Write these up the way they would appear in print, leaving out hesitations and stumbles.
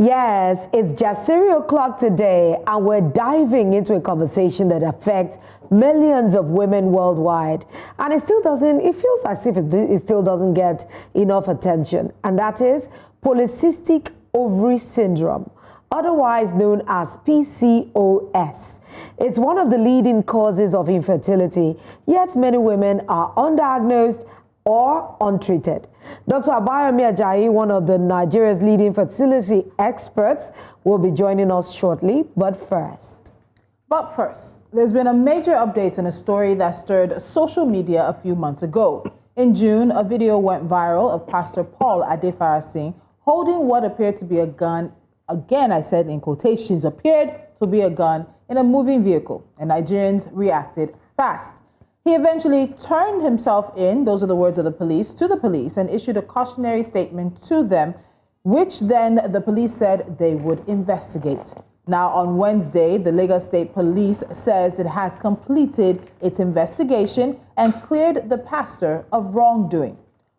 Yes, it's Jasiri o'clock today, and we're diving into a conversation that affects millions of women worldwide. And it feels as if it still doesn't get enough attention. And that is Polycystic Ovary Syndrome, otherwise known as PCOS. It's one of the leading causes of infertility, yet many women are undiagnosed or untreated. Dr. Abayomi Ajayi, one of Nigeria's leading fertility experts, will be joining us shortly. But first, there's been a major update in a story that stirred social media a few months ago. In June, a video went viral of Pastor Paul Adefarasin holding what appeared to be a gun. Again, I said in quotations, appeared to be a gun in a moving vehicle, and Nigerians reacted fast. He eventually turned himself in, those are the words of the police, to the police and issued a cautionary statement to them, which then the police said they would investigate. Now, on Wednesday, the Lagos State Police says it has completed its investigation and cleared the pastor of wrongdoing.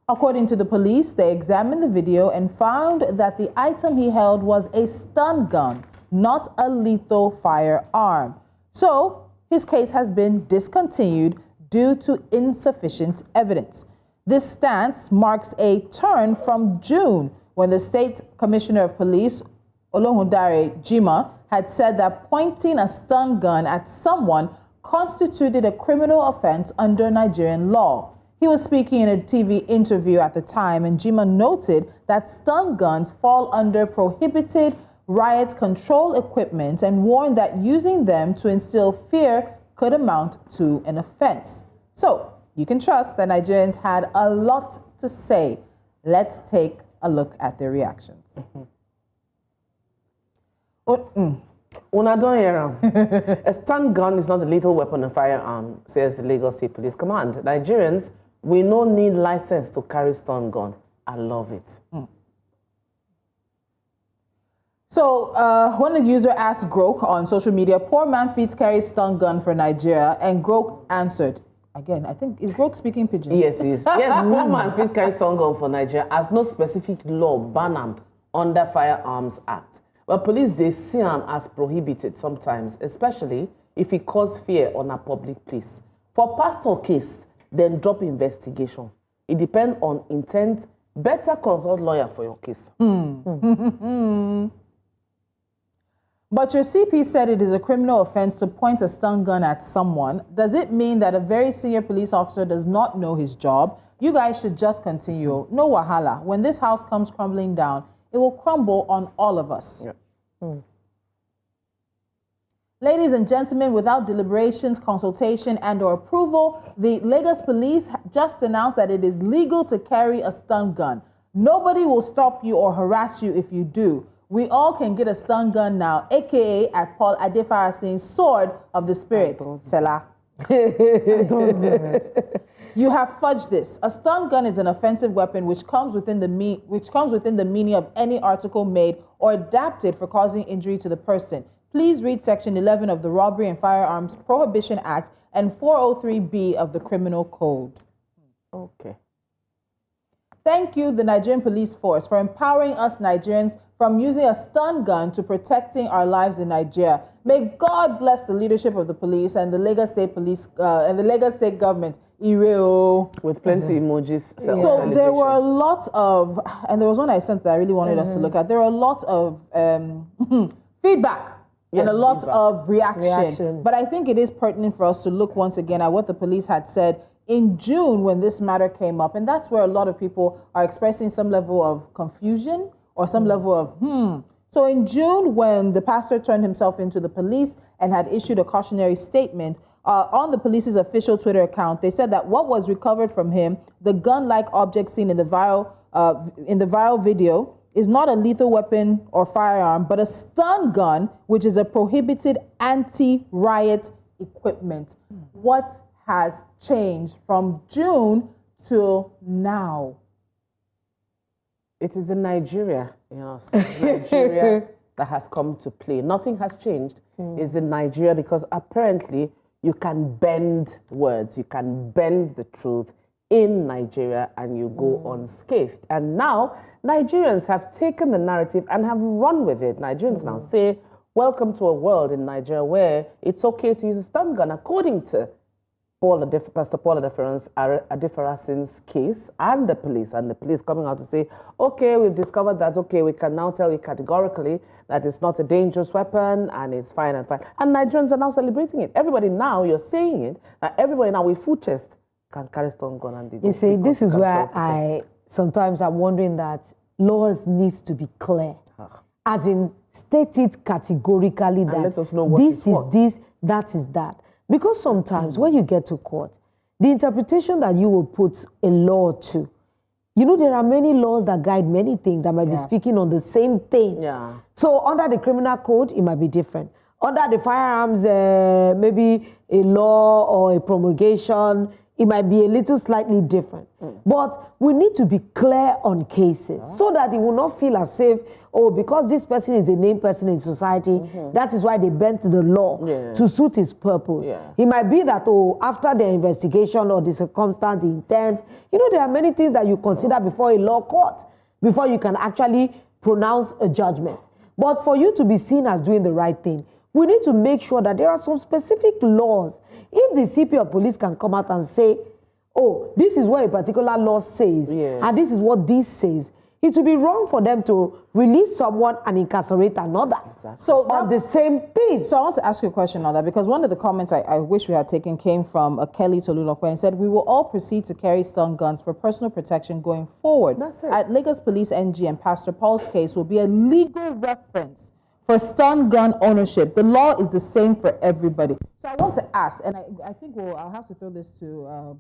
According to the police, they examined the video and found that the item he held was a stun gun, not a lethal firearm. So, his case has been discontinued due to insufficient evidence. This stance marks a turn from June, when the State Commissioner of Police, Olohundare Jima, had said that pointing a stun gun at someone constituted a criminal offense under Nigerian law. He was speaking in a TV interview at the time, and Jima noted that stun guns fall under prohibited riot control equipment and warned that using them to instill fear could amount to an offense. So, you can trust that Nigerians had a lot to say. Let's take a look at their reactions. Una don't hear a stun gun is not a lethal weapon and firearm, says the Lagos State Police Command. Nigerians, we no need license to carry stun gun. I love it. So, when a user asked Grok on social media, poor man feet carry stun gun for Nigeria, and Grok answered, again, I think, is Grok speaking pidgin? Yes, he is. Yes, poor man feet carry stun gun for Nigeria as no specific law ban am under Firearms Act. But police, they see him as prohibited sometimes, especially if it cause fear on a public place. For pastor case, then drop investigation. It depends on intent. Better consult lawyer for your case. But your CP said it is a criminal offense to point a stun gun at someone. Does it mean that a very senior police officer does not know his job? You guys should just continue. No wahala. When this house comes crumbling down, it will crumble on all of us. Yep. Ladies and gentlemen, without deliberations, consultation, and/or approval, the Lagos Police just announced that it is legal to carry a stun gun. Nobody will stop you or harass you if you do. We all can get a stun gun now, aka at Paul Adefarasin's Sword of the Spirit. Selah. You have fudged this. A stun gun is an offensive weapon which comes within the meaning of any article made or adapted for causing injury to the person. Please read Section 11 of the Robbery and Firearms Prohibition Act and 403B of the Criminal Code. Okay. Thank you, the Nigerian Police Force, for empowering us Nigerians from using a stun gun to protecting our lives in Nigeria. May God bless the leadership of the police and the Lagos State Police and the Lagos State government. With plenty emojis. So there were a lot of, and there was one I sent that I really wanted us to look at. There were a lot of feedback. Yes, and a lot of reaction. But I think it is pertinent for us to look once again at what the police had said in June when this matter came up. And that's where a lot of people are expressing some level of confusion or some level of, So in June, when the pastor turned himself into the police and had issued a cautionary statement, on the police's official Twitter account, they said that what was recovered from him, the gun-like object seen in the viral video, is not a lethal weapon or firearm, but a stun gun, which is a prohibited anti-riot equipment. What has changed from June till now? It is in Nigeria, Nigeria that has come to play. Nothing has changed. It's in Nigeria because apparently you can bend words, you can bend the truth in Nigeria and you go unscathed. And now Nigerians have taken the narrative and have run with it. Nigerians now say, welcome to a world in Nigeria where it's okay to use a stun gun, according to Pastor Paul Adefarasin's case and the police coming out to say, okay, we've discovered that, okay, we can now tell you categorically that it's not a dangerous weapon and it's fine and fine. And Nigerians are now celebrating it. Everybody now, you're saying it, that everybody now with full chest can carry stun gun and you see, this is where sometimes I'm wondering that laws needs to be clear. As in, state it categorically that let us know what this is this, that is that. Because sometimes when you get to court, the interpretation that you will put a law to, you know, there are many laws that guide many things that might be speaking on the same thing. Yeah. So under the criminal code, it might be different. Under the firearms, maybe a law or a promulgation, it might be a little slightly different. But we need to be clear on cases so that it will not feel as if, oh, because this person is a named person in society, that is why they bent the law to suit his purpose. It might be that, oh, after the investigation or the circumstance, the intent, you know, there are many things that you consider before a law court, before you can actually pronounce a judgment. But for you to be seen as doing the right thing, we need to make sure that there are some specific laws. If the CP of police can come out and say, oh, this is what a particular law says, and this is what this says, it would be wrong for them to release someone and incarcerate another. So on the same thing. So I want to ask you a question on that, because one of the comments I wish we had taken came from Kelly Tolulokwe and said, we will all proceed to carry stun guns for personal protection going forward. That's it. At Lagos Police NG and Pastor Paul's case will be a legal reference for stun gun ownership. The law is the same for everybody. So I want to ask, and I think I'll have to throw this to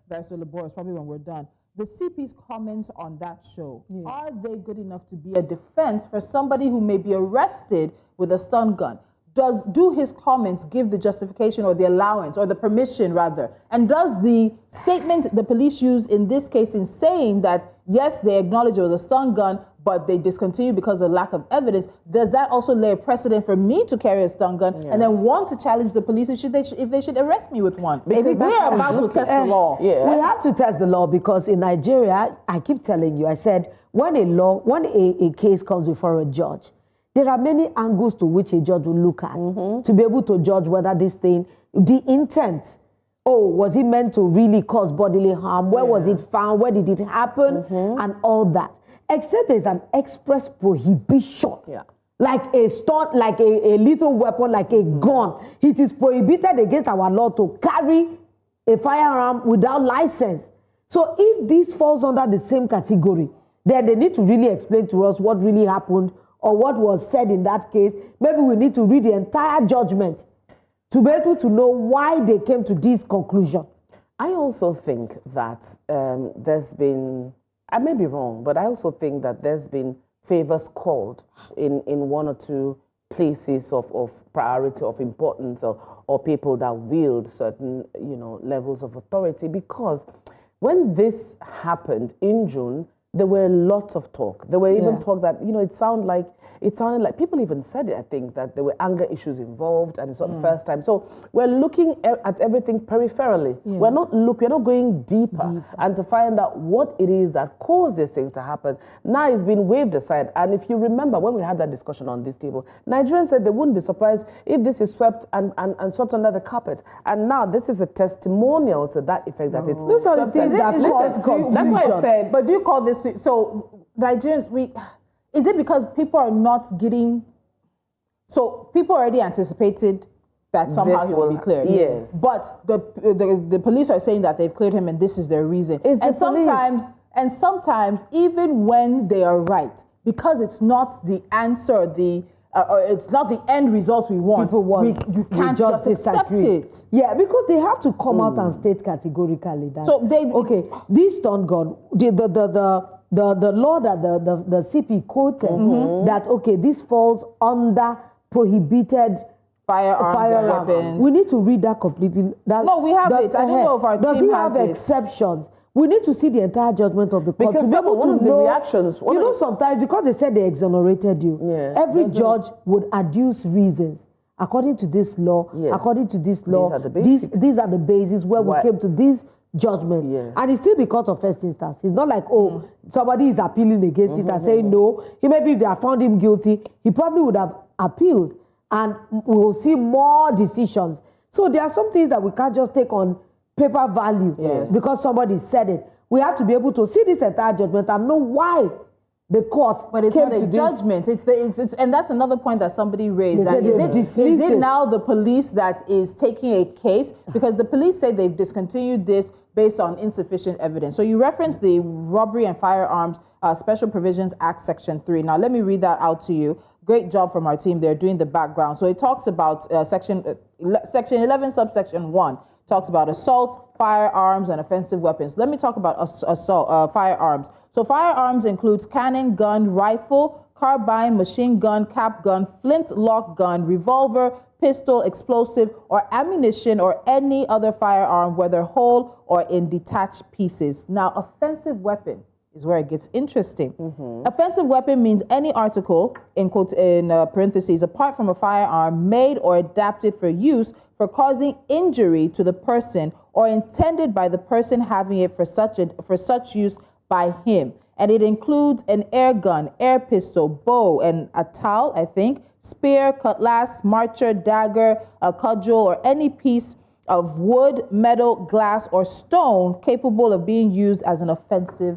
Barrister Laboris probably when we're done. The CP's comments on that show, are they good enough to be a defense for somebody who may be arrested with a stun gun? Do his comments give the justification or the allowance or the permission rather? And does the statement the police used in this case in saying that, yes, they acknowledge it was a stun gun, but they discontinued because of lack of evidence, does that also lay a precedent for me to carry a stun gun and then want to challenge the police if they should arrest me with one? Because we are about to test the law. We have to test the law because in Nigeria, I keep telling you, I said, when a case comes before a judge, there are many angles to which a judge will look at to be able to judge whether this thing, the intent, oh, was it meant to really cause bodily harm? Where was it found? Where did it happen? And all that. Except there's an express prohibition. Like a stunt, like a lethal weapon, like a gun. It is prohibited against our law to carry a firearm without license. So if this falls under the same category, then they need to really explain to us what really happened or what was said in that case. Maybe we need to read the entire judgment to be able to know why they came to this conclusion. I also think that there's been, I may be wrong, but I also think that there's been favors called in one or two places of priority, of importance, or people that wield certain, levels of authority. Because when this happened in June, there were lots of talk. There were even talk that, it sounded like people even said it, I think, that there were anger issues involved and it's not the first time. So we're looking at everything peripherally. We're not going deeper and to find out what it is that caused these things to happen. Now it's been waved aside. And if you remember when we had that discussion on this table, Nigerians said they wouldn't be surprised if this is swept and swept under the carpet. And now this is a testimonial to that effect that it's those are the things that cause confusion. That's what I said. But do you call this, so Nigerians, is it because people are not getting... So people already anticipated that somehow he will be cleared. Yes. But the police are saying that they've cleared him and this is their reason. And sometimes, even when they are right, because it's not the answer, or it's not the end result we want, you can't just accept it. Yeah, because they have to come out and state categorically that, this stun gun, the law that the CP quoted, that, this falls under prohibited firearms and weapons. We need to read that completely. No, we have it. I don't know if our team has it. Does he have exceptions? We need to see the entire judgment of the court because to be able to know. Reactions, sometimes because they said they exonerated you, every judge would adduce reasons. According to this law, according to this law, these are the bases where we came to this judgment. Yeah. And it's still the court of first instance. It's not like, oh, somebody is appealing against it and saying no. He maybe if they have found him guilty, he probably would have appealed. And we will see more decisions. So there are some things that we can't just take on paper value because somebody said it. We have to be able to see this entire judgment and know why the court But it's came not a to judgment. It's and that's another point that somebody raised. That is it now the police that is taking a case? Because the police say they've discontinued this based on insufficient evidence. So you referenced the Robbery and Firearms Special Provisions Act Section 3. Now let me read that out to you. Great job from our team. They're doing the background. So it talks about Section 11, subsection 1. Talks about assault, firearms, and offensive weapons. Let me talk about assault, firearms. So firearms includes cannon, gun, rifle, carbine, machine gun, cap gun, flintlock gun, revolver, pistol, explosive, or ammunition, or any other firearm, whether whole or in detached pieces. Now, offensive weapon is where it gets interesting. Offensive weapon means any article, in parentheses, apart from a firearm, made or adapted for use for causing injury to the person or intended by the person having it for such use by him. And it includes an air gun, air pistol, bow, and a towel, I think, spear, cutlass, marcher, dagger, a cudgel, or any piece of wood, metal, glass, or stone capable of being used as an offensive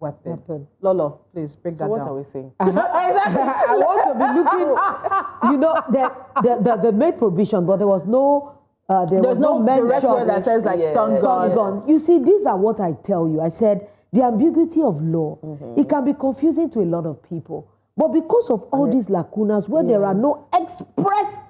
weapon. Lolo, please break that down. What are we saying? Exactly. I want to be looking, you know, they made provision, but there was no, There's no direct word that says like stun gun. You see, these are what I tell you. I said, the ambiguity of law, it can be confusing to a lot of people. But because of all these lacunas where there are no express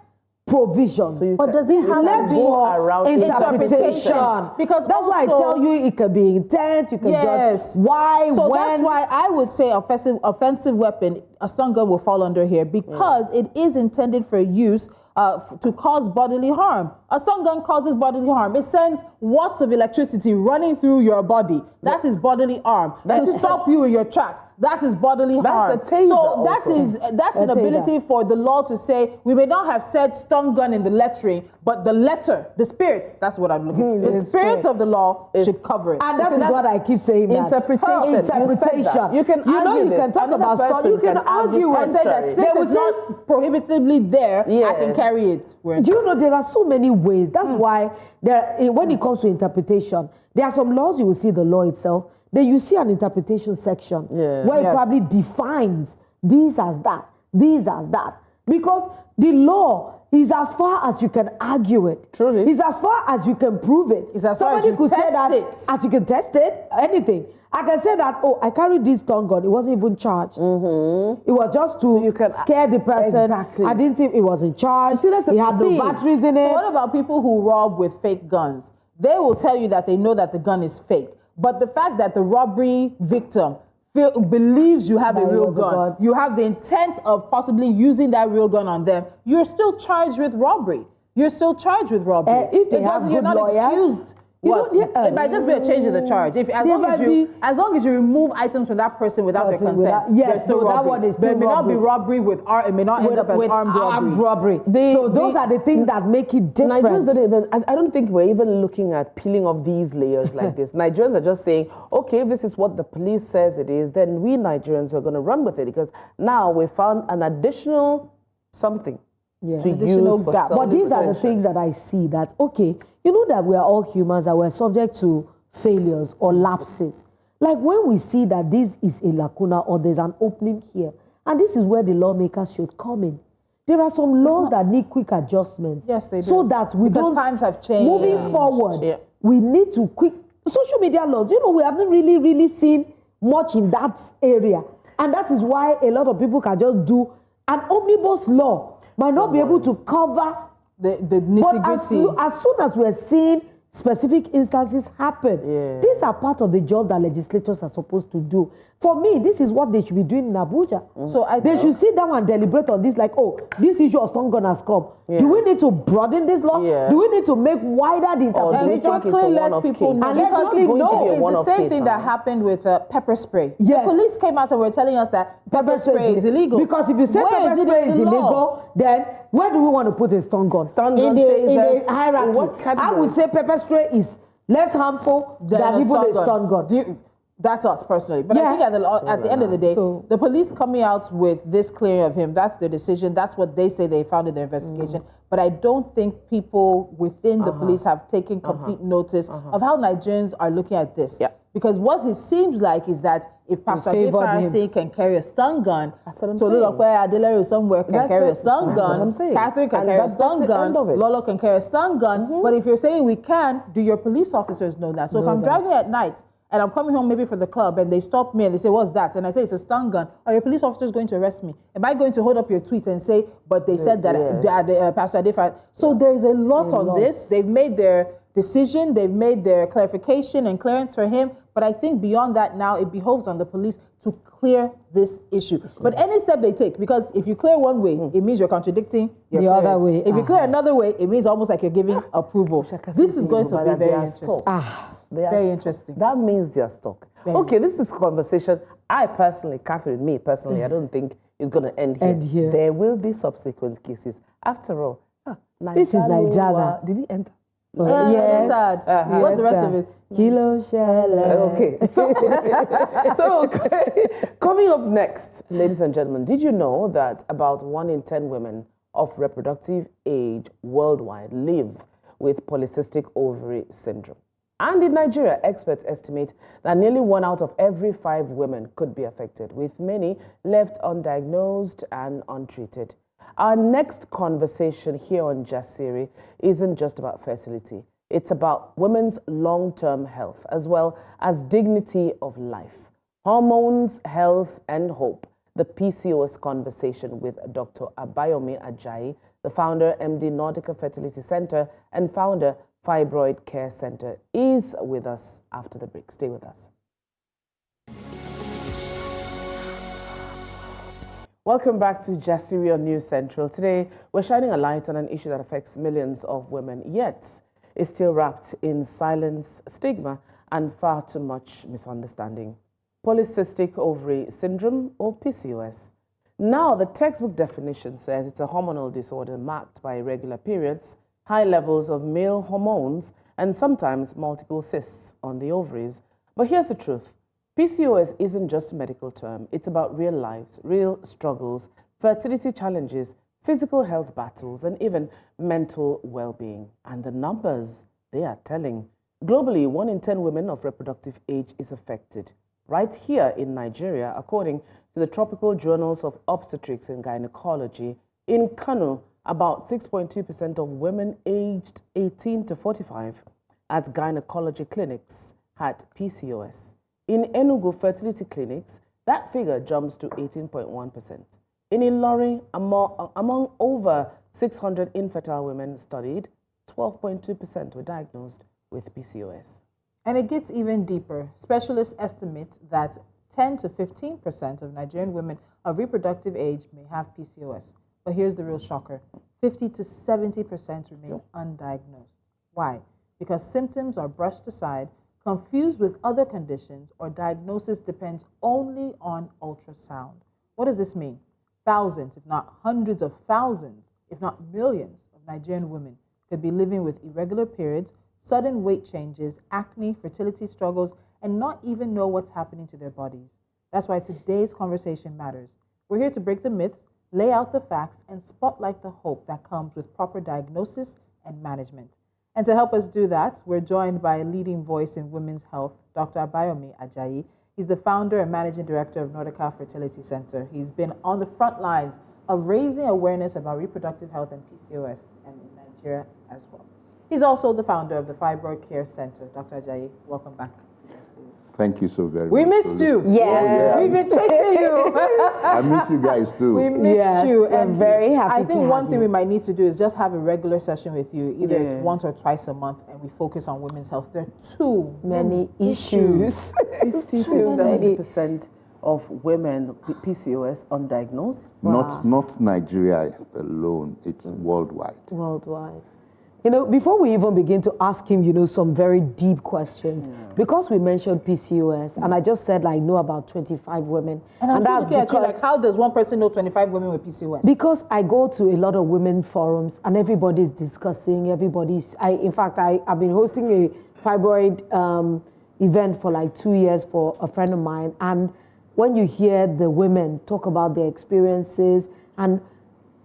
provisions, So but does it have to go around interpretation? Because that's why I tell you it can be intent, you can judge why, so when. That's why I would say offensive weapon, a stun gun will fall under here because it is intended for use to cause bodily harm. A stun gun causes bodily harm. It sends watts of electricity running through your body. That is bodily harm. To stop you in your tracks, that is bodily harm. That's a taser So that's an ability for the law to say, we may not have said stun gun in the lettering, but the letter, the spirits, that's what I'm looking for. The spirits of the law should cover it. And that is what I keep saying. Interpretation. Interpretation. You can argue you can talk about stuff. You can argue. I said that since it's not prohibitively there, I can carry it. Do you know there are so many ways? That's why when it comes to interpretation, there are some laws you will see the law itself. Then you see an interpretation section where it probably defines these as that, these as that. Because the law is as far as you can argue it. Truly. It's as far as you can prove it. It's as far as you could say test that it. as you can test it, anything. I can say that, oh, I carried this stun gun. It wasn't even charged. It was just to scare the person. Exactly. I didn't think it was in charge. He had no batteries in it. So what about people who rob with fake guns? They will tell you that they know that the gun is fake. But the fact that the robbery victim believes you have a real gun, you have the intent of possibly using that real gun on them, you're still charged with robbery. You're still charged with robbery. If they have you're not excused. It might just be a change in the charge. As long as you remove items from that person without their consent, there's still robbery. But it may not be robbery with it may not end up as armed robbery. So those are the things that make it different. Nigerians don't even, I don't think we're even looking at peeling off these layers like this. Nigerians are just saying, okay, this is what the police says it is, then we Nigerians are going to run with it because now we found an additional something. Additional gap. But these are the things that I see that, okay, you know that we are all humans and we're subject to failures or lapses. Like when we see that this is a lacuna or there's an opening here, and this is where the lawmakers should come in. There are some laws that need quick adjustments. Yes, they do. So that we because don't... times have changed. Moving forward, we need to quick... Social media laws, you know, we haven't really seen much in that area. And that is why a lot of people can just do an omnibus law. Might not be able to cover the nitty-gritty. But as soon as we're seeing specific instances happen, these are part of the job that legislators are supposed to do. For me, this is what they should be doing in Abuja. So they should sit down and deliberate on this, like, oh, this issue of stun gun has come. Do we need to broaden this law? Do we need to make wider the interpretation? And quickly let people know. It's the same thing that happened with pepper spray. The police came out and were telling us that pepper spray is illegal. Because if you say pepper spray is illegal, then where do we want to put a stun gun? Stun gun in the hierarchy. I would say pepper spray is less harmful than even a stun gun. That's us personally. But I think at the end of the day, the police coming out with this clearing of him, that's their decision. That's what they say they found in their investigation. But I don't think people within the police have taken complete notice of how Nigerians are looking at this. Yeah. Because what it seems like is that if Pastor Adefarasin can carry a stun gun, Tolulope Adelere somewhere can carry a stun gun, Catherine can carry a stun gun, Lolo can carry a stun gun. But if you're saying we can, do your police officers know that? So if I'm driving at night, and I'm coming home maybe for the club, and they stop me and they say, what's that? And I say, it's a stun gun. Are your police officers going to arrest me? Am I going to hold up your tweet and say, but they said that Pastor Adefarasin? So there is a lot on this. They've made their decision. They've made their clarification and clearance for him. But I think beyond that now, it behoves on the police to clear this issue. But any step they take, because if you clear one way, it means you're contradicting your the other way. If you clear another way, it means almost like you're giving approval. This is going to be very interesting. Very interesting. That means they're stuck. Okay, this is conversation. I personally, Catherine, I don't think it's going to end here. There will be subsequent cases. After all, this is Nigeria. Did he enter? Yes. What's the rest of it? Kilo Shele. Okay. So, coming up next, ladies and gentlemen, did you know that about 1 in 10 women of reproductive age worldwide live with Polycystic Ovary Syndrome? And in Nigeria, experts estimate that nearly 1 out of every 5 women could be affected, with many left undiagnosed and untreated. Our next conversation here on Jasiri isn't just about fertility. It's about women's long-term health, as well as dignity of life, hormones, health, and hope. The PCOS conversation with Dr. Abayomi Ajayi, the founder, MD Nordica Fertility Center, and founder, Fibroid Care Center, is with us after the break. Stay with us. Welcome back to Jasiri on News Central. Today, we're shining a light on an issue that affects millions of women, yet is still wrapped in silence, stigma, and far too much misunderstanding. Polycystic Ovary Syndrome, or PCOS. Now, the textbook definition says it's a hormonal disorder marked by irregular periods, high levels of male hormones, and sometimes multiple cysts on the ovaries. But here's the truth. PCOS isn't just a medical term. It's about real lives, real struggles, fertility challenges, physical health battles, and even mental well-being. And the numbers, they are telling. Globally, 1 in 10 women of reproductive age is affected. Right here in Nigeria, according to the Tropical Journals of Obstetrics and Gynecology, in Kano, about 6.2% of women aged 18 to 45 at gynecology clinics had PCOS. In Enugu fertility clinics, that figure jumps to 18.1%. In Ilorin, among over 600 infertile women studied, 12.2% were diagnosed with PCOS. And it gets even deeper. Specialists estimate that 10 to 15% of Nigerian women of reproductive age may have PCOS. But here's the real shocker. 50 to 70% remain undiagnosed. Why? Because symptoms are brushed aside, confused with other conditions, or diagnosis depends only on ultrasound. What does this mean? Thousands, if not hundreds of thousands, if not millions of Nigerian women could be living with irregular periods, sudden weight changes, acne, fertility struggles, and not even know what's happening to their bodies. That's why today's conversation matters. We're here to break the myths, lay out the facts, and spotlight the hope that comes with proper diagnosis and management. And to help us do that, we're joined by a leading voice in women's health, Dr. Abayomi Ajayi. He's the founder and managing director of Nordica Fertility Center. He's been on the front lines of raising awareness about reproductive health and PCOS, and in Nigeria as well. He's also the founder of the Fibroid Care Center. Dr. Ajayi, welcome back. Thank you so very much. We missed you. Yes. We've been chasing you. I miss you guys too. We missed you. And very happy I think to one have thing you. we might need to do is just have a regular session with you. Either it's once or twice a month, and we focus on women's health. There are too Many issues. 50 to 70% of women with PCOS undiagnosed. Not Nigeria alone, it's worldwide. Worldwide. You know, before we even begin to ask him, you know, some very deep questions, because we mentioned PCOS, and I just said, like, know about 25 women. And that's because, like, how does one person know 25 women with PCOS? Because I go to a lot of women forums, and everybody's discussing, in fact, I've been hosting fibroid event for like 2 years for a friend of mine. And when you hear the women talk about their experiences, and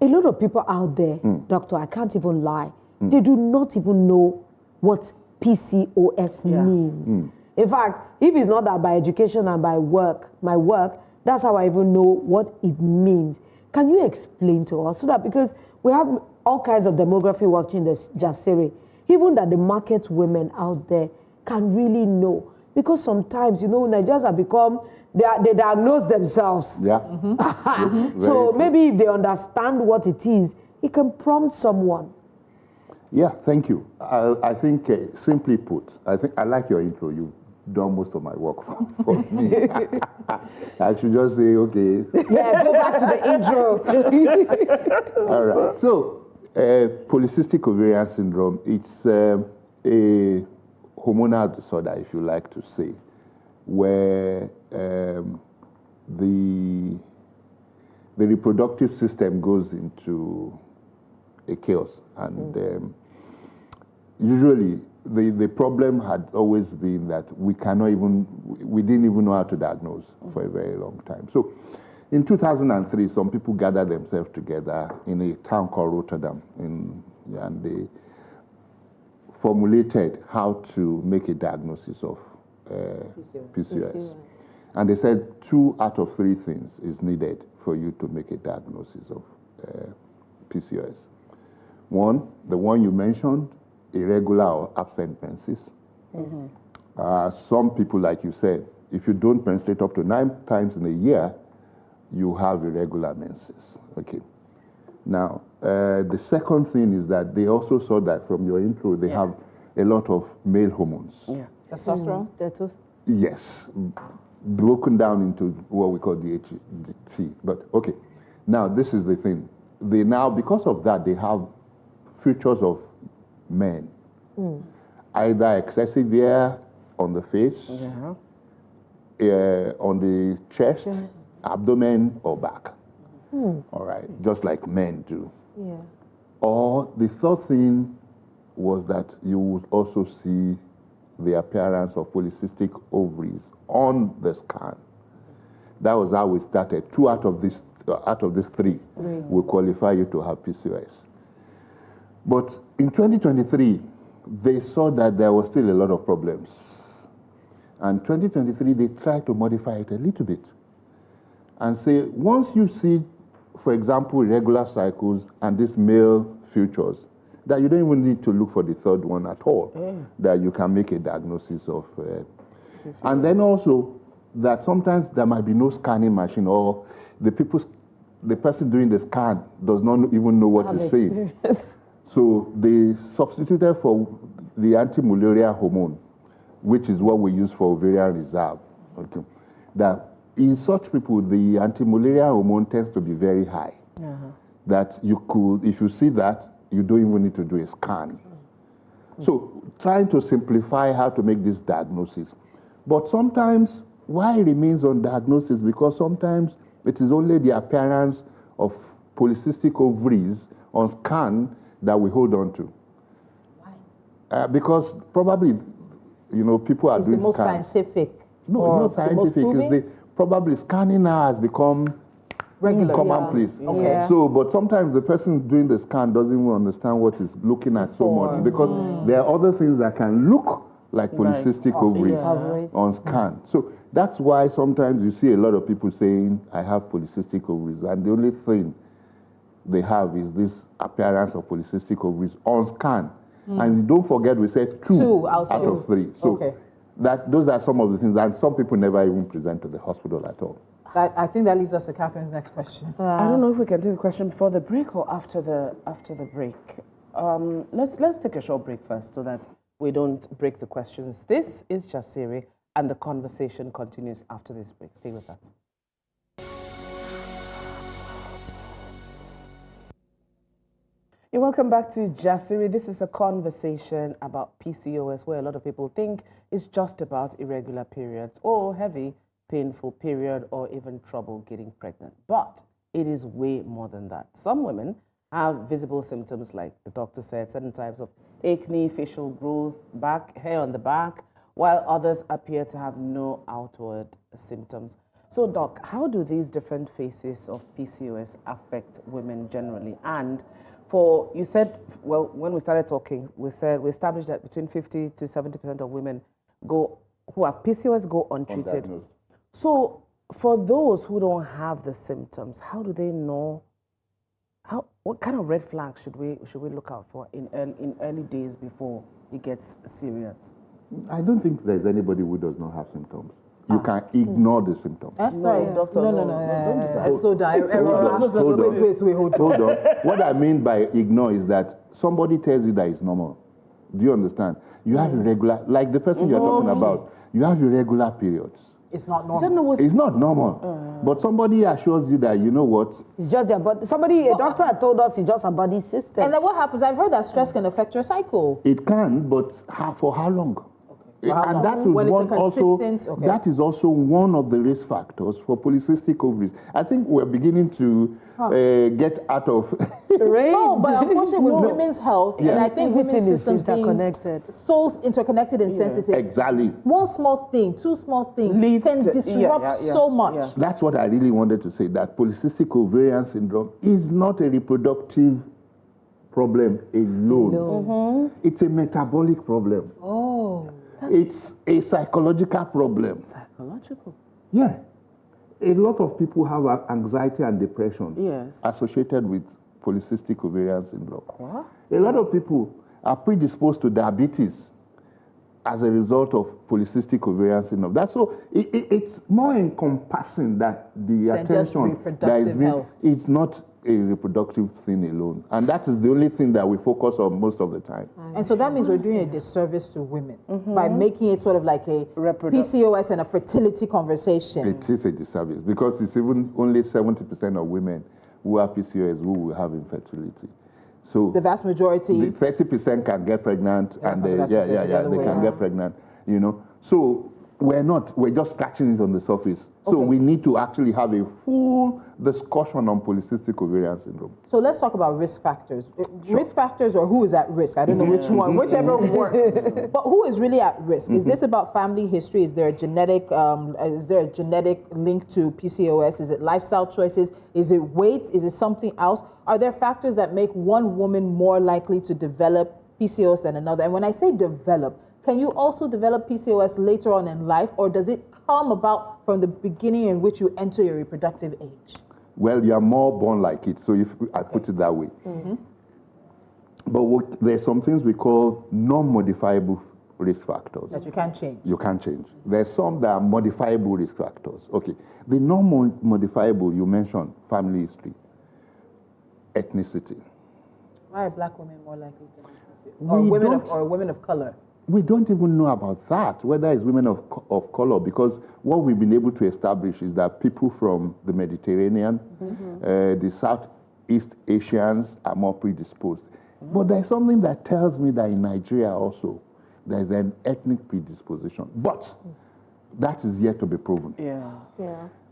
a lot of people out there, doctor, I can't even lie, they do not even know what PCOS means. In fact, if it's not that by education and by my work, that's how I even know what it means. Can you explain to us so that, because we have all kinds of demography watching this Jasiri, even that the market women out there can really know? Because sometimes, Nigerians have become, they diagnose themselves. Yeah. So maybe if they understand what it is, it can prompt someone. Yeah, thank you. I think, simply put, I like your intro. You've done most of my work for me. I should just say, okay. Yeah, go back to the intro. All right. So, Polycystic Ovarian Syndrome, it's a hormonal disorder, if you like to say, where the reproductive system goes into a chaos. And usually, the problem had always been that we didn't even know how to diagnose for a very long time. So in 2003, some people gathered themselves together in a town called Rotterdam, and they formulated how to make a diagnosis of PCOS. And they said 2 out of 3 things is needed for you to make a diagnosis of PCOS. One, the one you mentioned, irregular or absent menses. Some people, like you said, if you don't menstruate up to 9 times in a year, you have irregular menses. Okay. Now, the second thing is that they also saw that from your intro, they have a lot of male hormones. Yeah. Testosterone? Yes, broken down into what we call DHT. But okay, now this is the thing. Because of that, they have features of men. Either excessive hair on the face, on the chest, abdomen, or back. All right, just like men do. Yeah. Or the third thing was that you would also see the appearance of polycystic ovaries on the scan. That was how we started. 2 out of these 3 will qualify you to have PCOS. But in 2023, they saw that there was still a lot of problems. And 2023, they tried to modify it a little bit and say, once you see, for example, irregular cycles and these male features, that you don't even need to look for the third one at all, that you can make a diagnosis of. And then also that sometimes there might be no scanning machine, or the person doing the scan does not even know what he's saying. So they substituted for the anti-mullerian hormone, which is what we use for ovarian reserve. Okay. That in such people, the anti-mullerian hormone tends to be very high. That you could, if you see that, you don't even need to do a scan. So trying to simplify how to make this diagnosis. But sometimes, why it remains on diagnosis? Because sometimes it is only the appearance of polycystic ovaries on scan that we hold on to. Why? Because probably, people are doing the most scans. scientific. No, it's not scientific. It's probably scanning now has become regular, commonplace. Okay. Yeah. So, but sometimes the person doing the scan doesn't even understand what he's looking at so much, because there are other things that can look like polycystic ovaries on scan. So that's why sometimes you see a lot of people saying, I have polycystic ovaries, and the only thing they have is this appearance of polycystic ovaries on scan. And don't forget, we said 2 out of 3. So those are some of the things, and some people never even present to the hospital at all. I think that leads us to Catherine's next question. I don't know if we can take a question before the break or after the break. Let's take a short break first so that we don't break the questions. This is Jasiri, and the conversation continues after this break. Stay with us. You're welcome back to Jasiri. This is a conversation about PCOS, where a lot of people think it's just about irregular periods or heavy, painful period, or even trouble getting pregnant. But it is way more than that. Some women have visible symptoms like the doctor said, certain types of acne, facial growth, hair on the back, while others appear to have no outward symptoms. So, Doc, how do these different phases of PCOS affect women generally? And you said, well, when we started talking, we established that between 50 to 70% of women who have PCOS go untreated. So, for those who don't have the symptoms, how do they know? What kind of red flags should we look out for in early days before it gets serious? I don't think there's anybody who does not have symptoms. You can ignore the symptoms. Sorry, doctor. No. Slow down. Hold on. Wait, hold on. What I mean by ignore is that somebody tells you that it's normal. Do you understand? You have irregular, like the person you're talking about, you have irregular periods. It's not normal. It's not normal. But somebody assures you that, you know what? It's just their body. A doctor had told us it's just a body system. And then what happens? I've heard that stress can affect your cycle. It can, but for how long? And that is that is also one of the risk factors for polycystic ovaries. I think we're beginning to get out of No, but unfortunately with women's health, and I think women's systems interconnected. So interconnected and sensitive. Exactly. One small thing, two small things can disrupt so much. Yeah. That's what I really wanted to say, that polycystic ovarian syndrome is not a reproductive problem alone. It's a metabolic problem. It's a psychological problem. Psychological? Yeah. A lot of people have anxiety and depression associated with polycystic ovarian syndrome. What? A lot of people are predisposed to diabetes as a result of polycystic ovarian syndrome. That's so it's more encompassing that the attention that is being, it's not a reproductive thing alone. And that is the only thing that we focus on most of the time. And so that means we're doing a disservice to women by making it sort of like a PCOS and a fertility conversation. It is a disservice because it's even only 70% of women who have PCOS who will have infertility. So the vast majority, the 30% can get pregnant, and they can get pregnant. You know, so we're just scratching it on the surface. So we need to actually have a full discussion on polycystic ovarian syndrome. So let's talk about risk factors. Risk factors, or who is at risk? I don't know which one, whichever works. But who is really at risk? Is this about family history? Is there a genetic link to PCOS? Is it lifestyle choices? Is it weight? Is it something else? Are there factors that make one woman more likely to develop PCOS than another? And when I say develop, can you also develop PCOS later on in life, or does it come about from the beginning in which you enter your reproductive age? Well, you are more born like it, so if I put it that way. But there's some things we call non-modifiable risk factors. That you can't change. You can't change. There's some that are modifiable risk factors. Okay, the non-modifiable, you mentioned family history, ethnicity. Why are black women more likely to have PCOS? Or women of color? We don't even know about that, whether it's women of color, because what we've been able to establish is that people from the Mediterranean, the Southeast Asians are more predisposed. But there's something that tells me that in Nigeria also, there's an ethnic predisposition. But that is yet to be proven.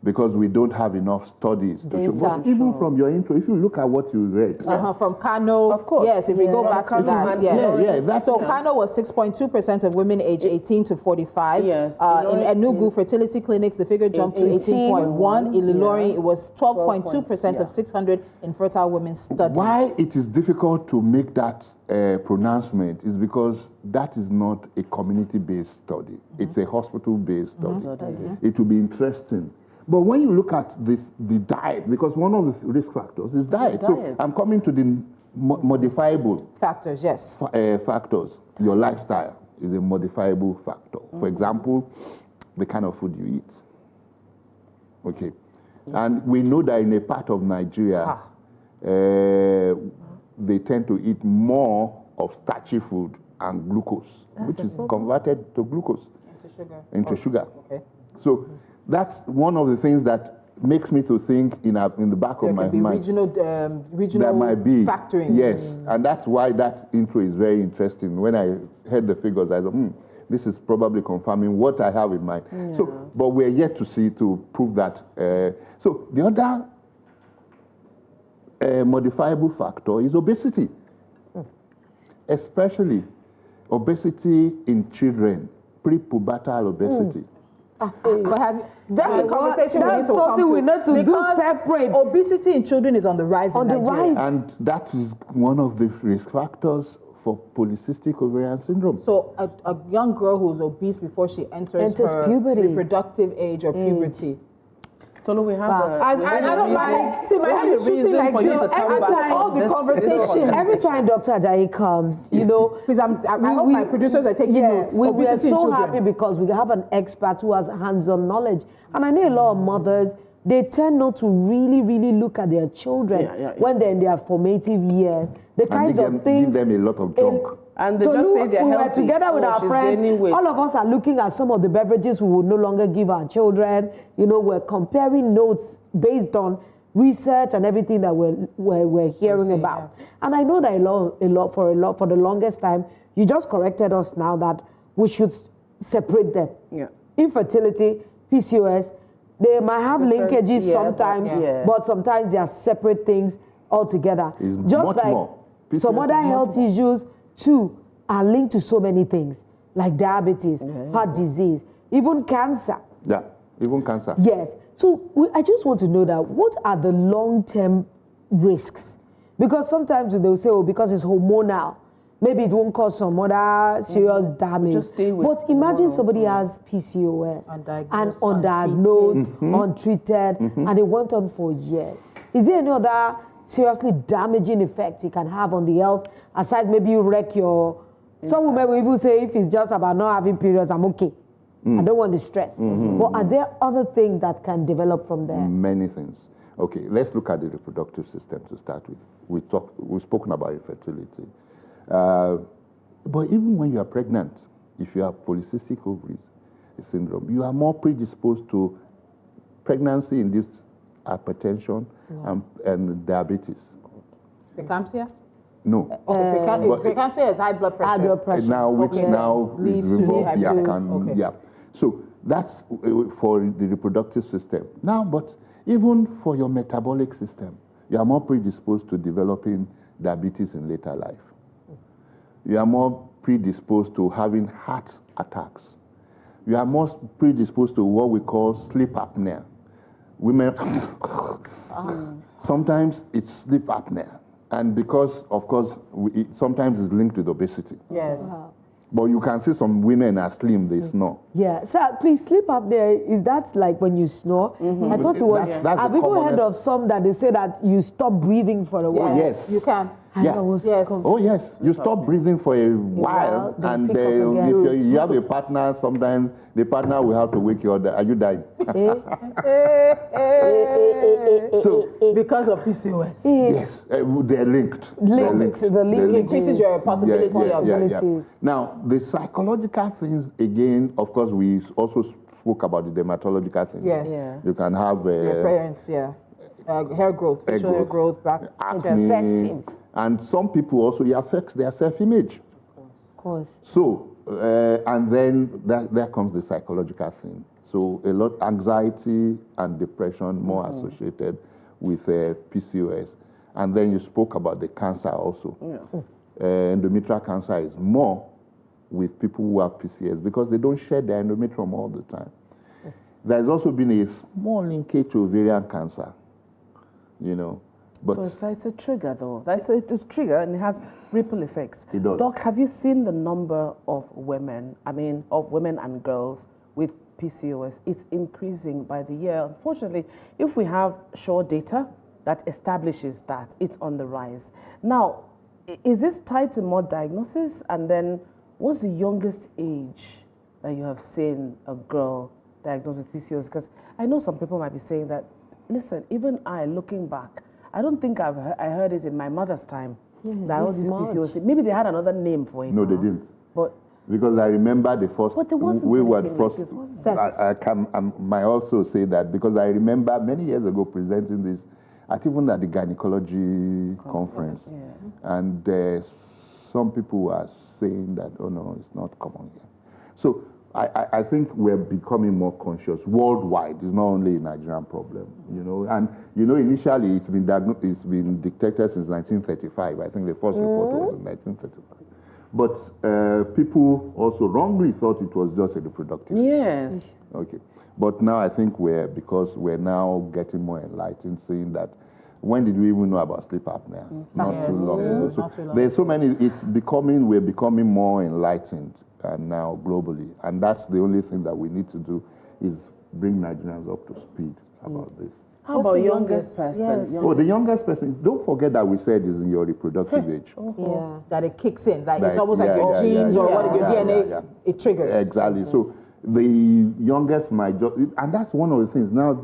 Because we don't have enough studies to show. But even from your intro, if you look at what you read. From Kano. Of course. Yes, if we go back to that. So Kano was 6.2% of women aged 18 to 45. Yes. In Enugu fertility clinics, the figure jumped to 18.1. In Ilorin, it was 12.2% of 600 infertile women studied. Why it is difficult to make that pronouncement is because that is not a community-based study. It's a hospital-based study. It will be interesting. But when you look at the diet, because one of the risk factors is diet. So I'm coming to the modifiable factors, factors. Your lifestyle is a modifiable factor. For example, the kind of food you eat. Okay. And we know that in a part of Nigeria, they tend to eat more of starchy food and glucose, which is converted to glucose. Into sugar. Okay. So that's one of the things that makes me to think in the back of my mind. Regional that might be factoring. Yes, and that's why that intro is very interesting. When I heard the figures, I thought, this is probably confirming what I have in mind. So, but we're yet to prove that. So the other modifiable factor is obesity, especially obesity in children, prepubertal obesity. But that's a conversation we need That's to come something to. we need to do Because separate. Obesity in children is on the rise On in the Nigeria. rise. And that is one of the risk factors for polycystic ovarian syndrome. So a young girl who's obese before she enters her puberty. reproductive age or puberty. So we have I don't like, see, my head is shooting like this every time, all the conversations. Every time Dr. Ajayi comes, you know, Because I hope my producers are taking notes. we are Obesity in so children. happy because we have an expert who has hands-on knowledge. And I know a lot of mothers, they tend not to really look at their children when they're in their formative years. The kinds of things. Give them a lot of junk. And they just say they're we healthy. were together with our she's friends. gaining weight. All of us are looking at some of the beverages we will no longer give our children. You know, we're comparing notes based on research and everything that we're hearing about. And I know that for the longest time, you just corrected us now that we should separate them. Yeah. Infertility, PCOS, they might have linkages sometimes, but sometimes they are separate things altogether. It's Just much like more. PCOS some other is health issues too are linked to so many things, like diabetes, heart disease, even cancer. Yeah, even cancer. Yes. So I just want to know that what are the long-term risks? Because sometimes they'll say, oh, because it's hormonal, maybe it won't cause some other serious damage. Just stay with But imagine somebody has PCOS and Undiagnosed, undiagnosed, untreated, and it went on for years. Is there any other seriously damaging effect it can have on the health, aside maybe you wreck your... Some women will even say, if it's just about not having periods, I'm okay. I don't want the stress. But are there other things that can develop from there? Many things. Okay, let's look at the reproductive system to start with. We've spoken about infertility. But even when you are pregnant, if you have polycystic ovaries syndrome, you are more predisposed to pregnancy-induced hypertension and diabetes. Preeclampsia? No. Preeclampsia is high blood pressure. High blood pressure. Now, which now Leads is to revolved, hypertension. yeah. So that's for the reproductive system. Now, but even for your metabolic system, you are more predisposed to developing diabetes in later life. You are more predisposed to having heart attacks. You are more predisposed to what we call sleep apnea. Women, sometimes it's sleep apnea. And because, of course, sometimes it's linked with obesity. Yes. But you can see some women are slim, they snore. Yeah, so please sleep up there. Is that like when you snore? I thought it was. That's I've the even heard commonest- of some that they say that you stop breathing for a while. Yes. You can. Yeah. Yes. Oh yes, you stop breathing for a while, then and pick up if again. you have a partner, sometimes the partner will have to wake you up. Are you dying? So Because of PCOS. yes, they're linked. They're Linked to the They're linkage. Increases your possibility of possibilities. Now the psychological things again. Of course, we also spoke about the dermatological things. Yes. Yeah. You can have your parents, hair growth, facial hair growth, back. acne, Excessive. and some people also it affects their self-image. Of course. So, and then there comes the psychological thing. So, a lot anxiety and depression more associated with PCOS. And then you spoke about the cancer also. Endometrial cancer is more with people who have PCOS because they don't shed their endometrium all the time. There's also been a small linkage to ovarian cancer, you know. But So it's a trigger, though. It's a trigger, and it has ripple effects. It does. Doc, have you seen the number of women? Of women and girls with PCOS. It's increasing by the year. Unfortunately, if we have sure data that establishes that it's on the rise. Now, is this tied to more diagnosis? And then, what's the youngest age that you have seen a girl diagnosed with PCOS? Because I know some people might be saying that, listen, even I, looking back, I don't think I heard it in my mother's time. That all this PCOS. Maybe they had another name for it. no, they didn't. But Because I remember the first, But there wasn't we were anything first, like this, was there? I might also say that because I remember many years ago presenting this even at the gynecology conference. And some people were saying that, oh no, it's not common here. So I think we're becoming more conscious worldwide. It's not only a Nigerian problem, you know. And you know, initially it's been detected since 1935. I think the first report was in 1935. But people also wrongly thought it was just a reproductive issue. Yes. Okay. But now I think because we're now getting more enlightened, seeing that when did we even know about sleep apnea? Not too long ago. So there's so many. We're becoming more enlightened now globally, and that's the only thing that we need to do is bring Nigerians up to speed about this. How about youngest person? Yes. Oh, the youngest person. Don't forget that we said is in your reproductive age. Yeah. That it kicks in, like it's almost like your genes or what your DNA, it triggers. Exactly. So the youngest might just, and that's one of the things. Now,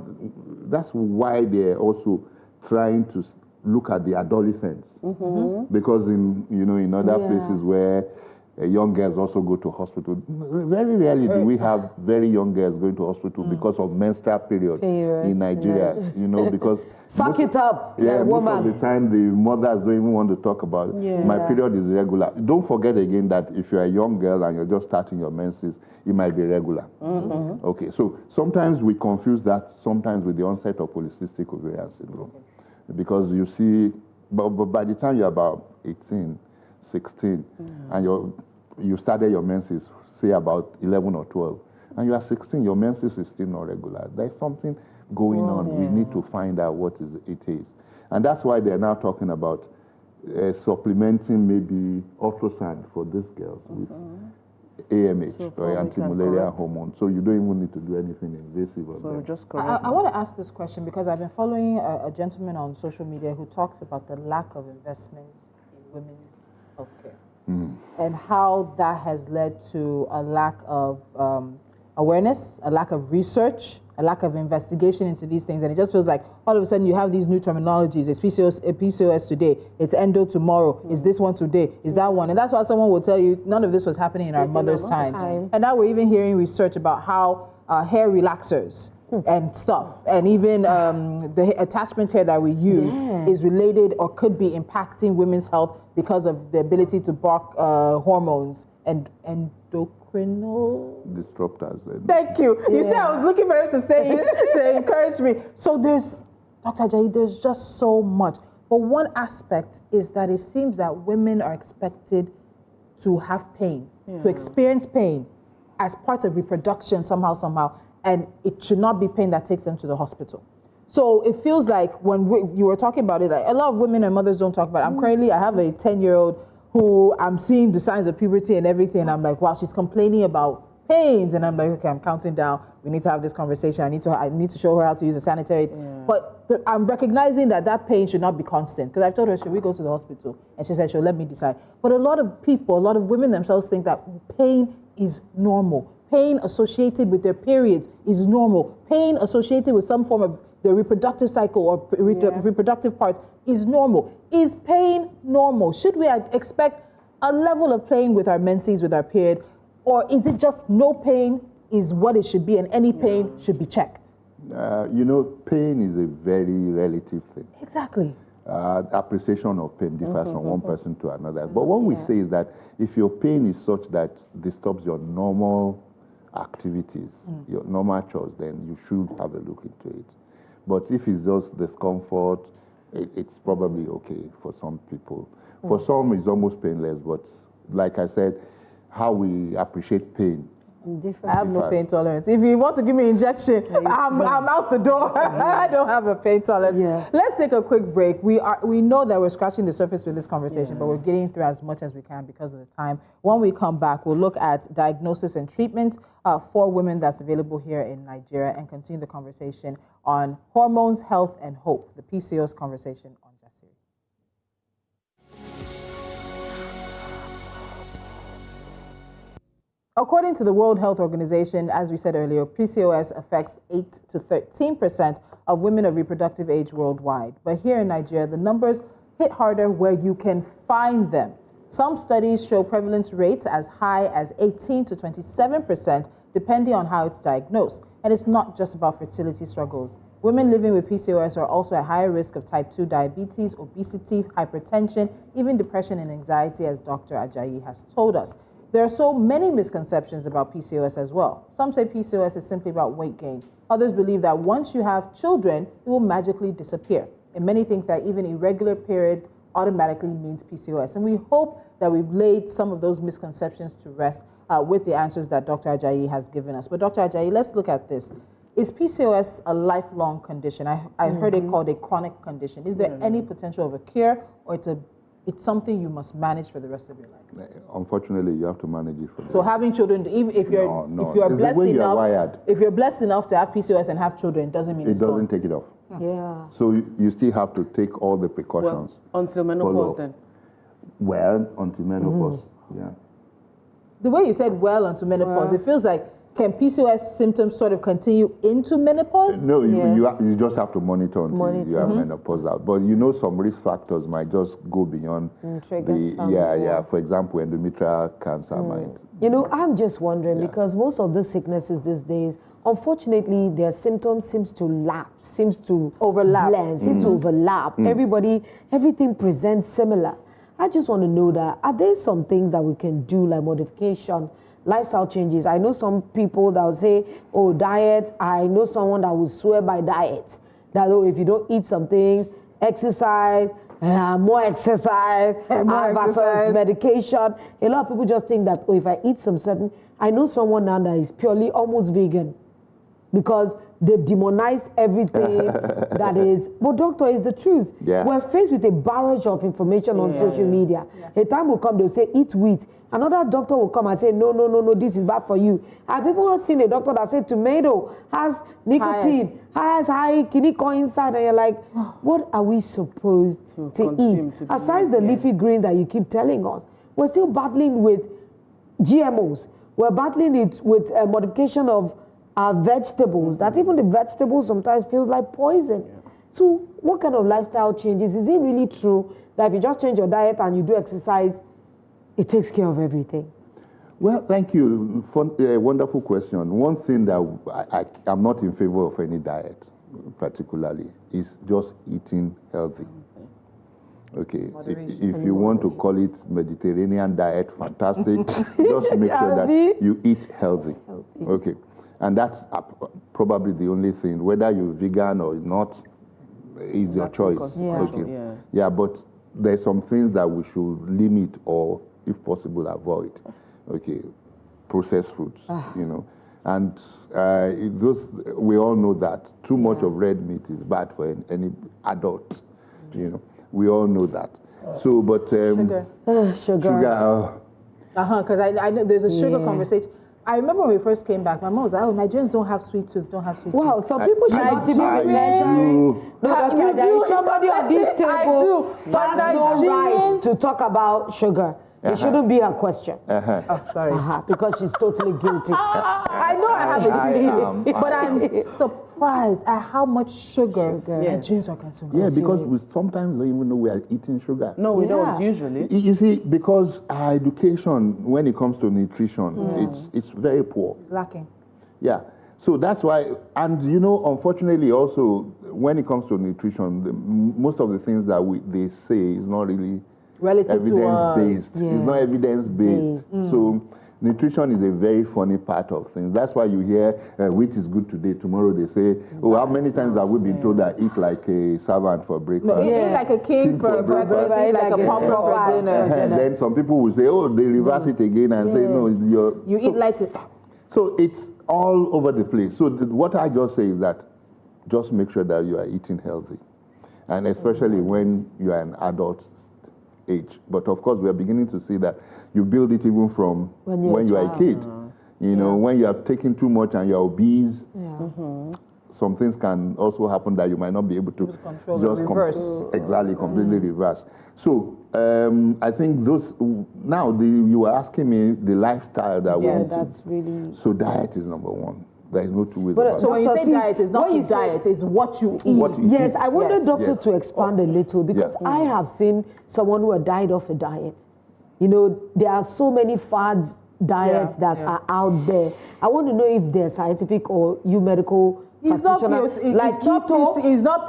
that's why they're also trying to look at the adolescents, because in other places where young girls also go to hospital, very rarely do we have very young girls going to hospital because of menstrual period in Nigeria. You know, because suck it up, most woman. of the time the mothers don't even want to talk about it. My period is irregular. Don't forget again that if you're a young girl and you're just starting your menses, it might be regular. Okay, so sometimes we confuse that sometimes with the onset of polycystic ovarian syndrome, because you see, but by the time you're about 18, 16, and you started your menses, say about 11 or 12, and you are 16, your menses is still not regular. There's something going on. We need to find out what it is. And that's why they're now talking about supplementing maybe ultrasound for these girls with AMH, or anti-malaria hormone. So you don't even need to do anything invasive on them. Just correct. I want to ask this question because I've been following a gentleman on social media who talks about the lack of investment in women's healthcare. And how that has led to a lack of awareness, a lack of research, a lack of investigation into these things. And it just feels like all of a sudden you have these new terminologies. It's PCOS today, it's endo tomorrow, it's this one today, it's that one. And that's why someone will tell you none of this was happening in our mother's time. And now we're even hearing research about how hair relaxers and stuff, and even the attachment hair that we use is related or could be impacting women's health because of the ability to block hormones and endocrinal disruptors. Thank you. You said I was looking for him to say to encourage me. So there's, Dr. Ajayi, there's just so much. But one aspect is that it seems that women are expected to have pain, to experience pain as part of reproduction somehow. And it should not be pain that takes them to the hospital. So it feels like when you were talking about it, like a lot of women and mothers don't talk about it. I have a 10-year-old who I'm seeing the signs of puberty and everything. I'm like, wow, she's complaining about pains. And I'm like, okay, I'm counting down. We need to have this conversation. I need to show her how to use a sanitary. But I'm recognizing that pain should not be constant. Because I've told her, should we go to the hospital? And she said, she'll let me decide. But a lot of people, a lot of women themselves think that pain is normal. Pain associated with their periods is normal. Pain associated with some form of the reproductive cycle or reproductive parts is normal. Is pain normal? Should we expect a level of pain with our menses, with our period? Or is it just no pain is what it should be and any pain should be checked? Pain is a very relative thing. Exactly. Appreciation of pain differs from one person to another. But what we say is that if your pain is such that disturbs your normal activities, your normal chores, then you should have a look into it. But if it's just discomfort, it's probably okay for some people. For some, it's almost painless, but like I said, how we appreciate pain. I have no pain tolerance. If you want to give me injection, I'm out the door. I don't have a pain tolerance. Let's take a quick break. We know that we're scratching the surface with this conversation, but we're getting through as much as we can because of the time. When we come back, we'll look at diagnosis and treatment for women that's available here in Nigeria and continue the conversation on hormones, health, and hope, the PCOS conversation on Jasiri. According to the World Health Organization, as we said earlier, PCOS affects 8 to 13% of women of reproductive age worldwide. But here in Nigeria, the numbers hit harder where you can find them. Some studies show prevalence rates as high as 18 to 27%, depending on how it's diagnosed. And it's not just about fertility struggles. Women living with PCOS are also at higher risk of type 2 diabetes, obesity, hypertension, even depression and anxiety, as Dr. Ajayi has told us. There are so many misconceptions about PCOS as well. Some say PCOS is simply about weight gain. Others believe that once you have children, it will magically disappear. And many think that even irregular period automatically means PCOS. And we hope that we've laid some of those misconceptions to rest with the answers that Dr. Ajayi has given us. But Dr. Ajayi, let's look at this. Is PCOS a lifelong condition? I heard it called a chronic condition. Is there any potential of a cure, or it's something you must manage for the rest of your life? Unfortunately, you have to manage it for So having children, even if you're if you're blessed enough to have PCOS and have children, doesn't mean it doesn't take it off. Yeah. So you still have to take all the precautions. Well, until menopause then? Well, until menopause, yeah. The way you said well until menopause, it feels like, can PCOS symptoms sort of continue into menopause? No, you just have to monitor until you have menopause out. But some risk factors might just go beyond For example, endometrial cancer might. I'm just wondering because most of the sicknesses these days, unfortunately, their symptoms seems to overlap. Blend, seems to overlap. Everything presents similar. I just want to know that, are there some things that we can do, like modification, lifestyle changes? I know some people that will say, oh, diet. I know someone that will swear by diet. That, if you don't eat some things, exercise, more exercise, versus medication. A lot of people just think that, if I eat some certain... I know someone now that is purely almost vegan because they've demonized everything that is... But doctor, is the truth. Yeah. We're faced with a barrage of information on social media. A time will come, they'll say, eat wheat. Another doctor will come and say, no, this is bad for you. I've even seen a doctor that said tomato has nicotine, has high chemical inside, and you're like, what are we supposed to eat? Aside the leafy greens that you keep telling us, we're still battling with GMOs. We're battling it with a modification of our vegetables, that even the vegetables sometimes feels like poison. So what kind of lifestyle changes? Is it really true that if you just change your diet and you do exercise, it takes care of everything? Well, thank you. Wonderful question. One thing that I'm not in favor of any diet, particularly, is just eating healthy. Okay, if you want to call it Mediterranean diet, fantastic. Just make sure that you eat healthy. Okay, and that's probably the only thing. Whether you're vegan or not is your choice. Yeah, but there's some things that we should limit or, if possible, avoid. Okay, processed foods, and we all know that too much of red meat is bad for any adult. We all know that. So, but sugar. Because I know there's a sugar conversation. I remember when we first came back, my mom was like, "Oh, Nigerians don't have sweet tooth, Wow, so people should not even mention. No, there is somebody on this table that has no right to talk about sugar. It shouldn't be a question. Oh, sorry. Because she's totally guilty. I know I have a sweet tooth, but I'm surprised at how much sugar Nigerians are consuming. Yeah, because we sometimes don't even know we are eating sugar. No, we don't usually. You see, because our education, when it comes to nutrition, it's very poor. It's lacking. Yeah. So that's why, and unfortunately also, when it comes to nutrition, most of the things that they say is not really evidence-based. It's not evidence-based. So nutrition is a very funny part of things. That's why you hear wheat is good today, tomorrow they say, how many times have we been told that eat like a servant for breakfast? No, eat like a king for breakfast, eat like a pauper for dinner. And then some people will say, they reverse it again and say, no, you eat like it. So it's all over the place. So what I just say is that just make sure that you are eating healthy. And especially when you are an adult age. But of course, we are beginning to see that you build it even from when you are a kid. When you are taking too much and you're obese, some things can also happen that you might not be able to just reverse. Completely reverse. So I think you were asking me the lifestyle that that's really... So diet is number one. There is no two ways about it. So when you say diet, it's not diet, it's what you eat. I wanted doctor to expand a little because I have seen someone who had died off a diet. There are so many fads diets that are out there. I want to know if they're scientific or medical. It's not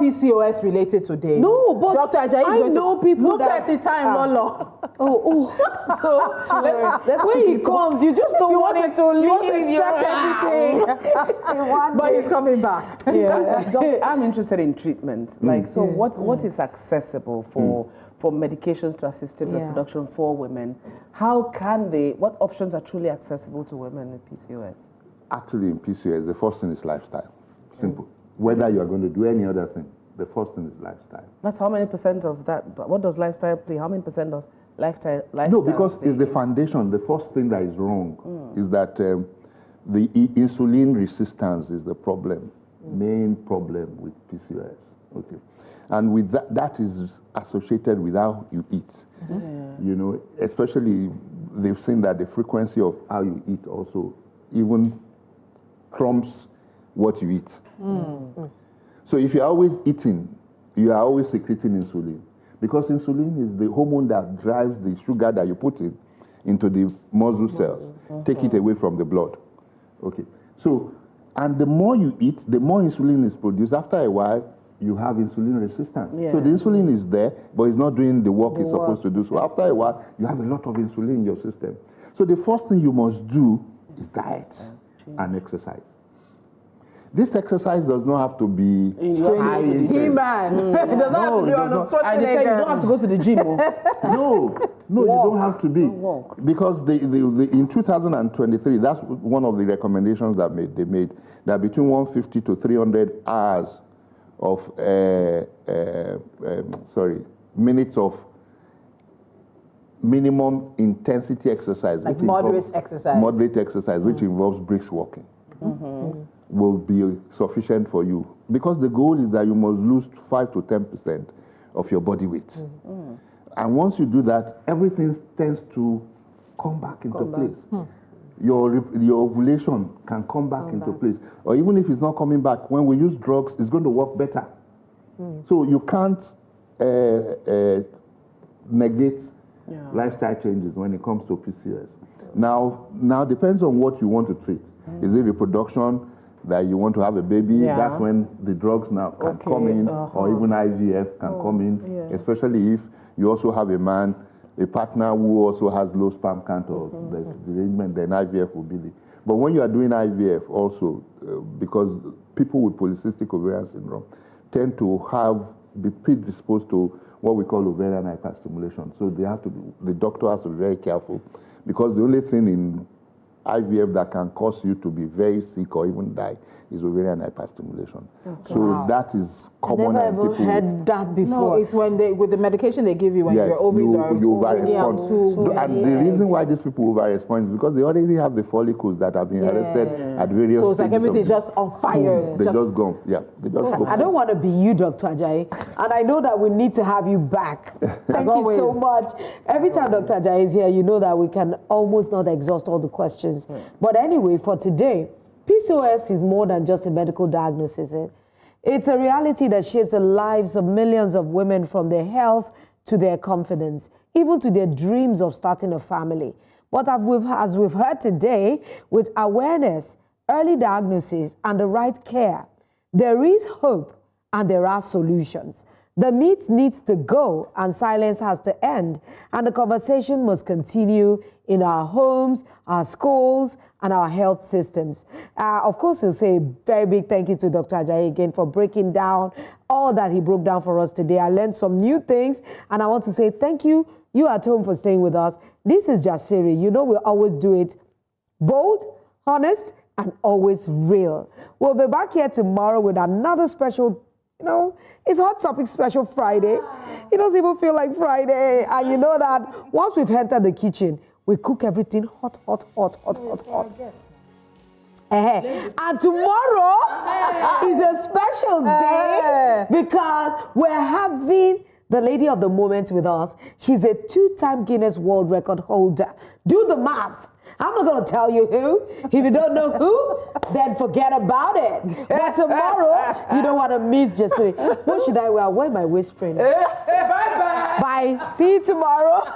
PCOS related today. No, but Dr. Ajayi is going know people look at the time, Lolo. So let's when he comes, you just don't want him to leave. But he's coming back. Doctor, I'm interested in treatment. Like, so what is accessible for medications to assisted reproduction for women? How can they, what options are truly accessible to women with PCOS? Actually, in PCOS, the first thing is lifestyle. Simple. Whether you are going to do any other thing, the first thing is lifestyle. That's how many percent of that? What does lifestyle play? How many percent does lifestyle? No, because it's the foundation. The first thing that is wrong is that the insulin resistance is the problem, main problem with PCOS. Okay, and with that is associated with how you eat. You know, especially they've seen that the frequency of how you eat also even trumps what you eat. So if you're always eating, you are always secreting insulin. Because insulin is the hormone that drives the sugar that you put into the muscle cells, take it away from the blood. Okay. So, and the more you eat, the more insulin is produced. After a while, you have insulin resistance. So the insulin is there, but it's not doing the work it's supposed to do. So after a while, you have a lot of insulin in your system. So the first thing you must do is diet and exercise. This exercise does not have to be high intense. He-Man. It does not have to be on a You don't have to go to the gym. No, you don't have to be. Because in 2023, that's one of the recommendations that they made, that between 150 to 300 hours of, minutes of minimum intensity exercise. Like moderate exercise. Moderate exercise, which involves brisk walking. Will be sufficient for you, because the goal is that you must lose 5 to 10% of your body weight. And once you do that, everything tends to come back into place. Your ovulation can come back into place. Or even if it's not coming back, when we use drugs, it's going to work better. So you can't negate lifestyle changes when it comes to PCOS. Now depends on what you want to treat. Is it reproduction, that you want to have a baby? That's when the drugs now can come in, or even IVF can come in, especially if you also have a partner who also has low sperm count or the arrangement, then IVF will be the. But when you are doing IVF also, because people with polycystic ovarian syndrome tend to be predisposed to what we call ovarian hyperstimulation. So the doctor has to be very careful, because the only thing in IVF that can cause you to be very sick or even die is ovarian hyperstimulation. So that is common. I've never heard that before. No, it's when with the medication they give you when your ovaries are over-respond. And the reason why these people over-respond is because they already have the follicles that have been arrested at various stages. So it's like everything's just on fire. They just go. Yeah, they just go. I don't want to be you, Dr. Ajayi, and I know that we need to have you back. Thank you so much. Every time Dr. Ajayi is here, you know that we can almost not exhaust all the questions. But anyway, for today, PCOS is more than just a medical diagnosis. It's a reality that shapes the lives of millions of women, from their health to their confidence, even to their dreams of starting a family. But as we've heard today, with awareness, early diagnosis, and the right care, there is hope and there are solutions. The myth needs to go and silence has to end, and the conversation must continue in our homes, our schools, and our health systems. Of course, I'll say a very big thank you to Dr. Ajayi again for breaking down all that he broke down for us today. I learned some new things, and I want to say thank you at home for staying with us. This is Jasiri. You know we always do it bold, honest, and always real. We'll be back here tomorrow with another special, it's Hot Topic Special Friday. It doesn't even feel like Friday. And you know that once we've entered the kitchen, we cook everything hot. And tomorrow is a special day because we're having the lady of the moment with us. She's a 2-time Guinness World Record holder. Do the math. I'm not going to tell you who. If you don't know who, then forget about it. But tomorrow, you don't want to miss Jasiri. What should I wear? I'll wear my waist trainer. Bye-bye. Bye. See you tomorrow.